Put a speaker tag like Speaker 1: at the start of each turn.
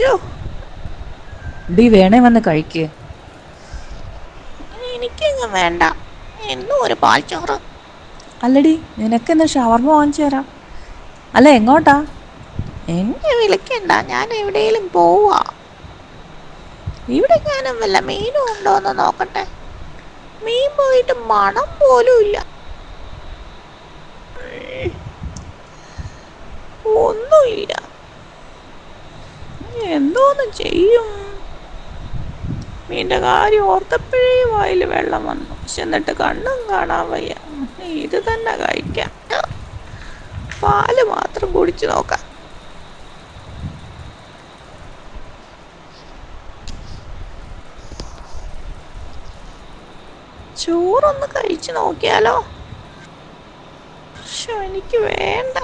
Speaker 1: Show,
Speaker 2: D വേണേ വന്ന് കഴിക്ക്.
Speaker 1: എനിക്കെങ്ങും വേണ്ട, എന്നും ഒരു പാൽച്ചോറ്.
Speaker 2: അല്ലടി, നിനക്കെന്ന് ഷവർമ്മ വാങ്ങിച്ചു തരാം. അല്ല, എങ്ങോട്ടാ?
Speaker 1: എന്നെ വിളിക്കണ്ട, ഞാൻ എവിടെയെങ്കിലും പോവാ. ഇവിടെ ഞാനും വല്ല മീനും ഉണ്ടോയെന്ന് നോക്കട്ടെ. മീൻ പോയിട്ട് മണം പോലും ഇല്ല. ഒന്നുമില്ല. എന്തോന്ന് ചെയ്യും? മീൻ്റെ കാര്യം ഓർത്തപ്പോഴേ വായിൽ വെള്ളം വന്നു. എന്നിട്ട് കണ്ണും കാണാൻ വയ്യ. ഇത് തന്നെ കഴിക്കാം. പാല് മാത്രം കുടിച്ചു നോക്കാം. ചോറൊന്ന് കഴിച്ചു നോക്കിയാലോ? പക്ഷെ എനിക്ക് വേണ്ട.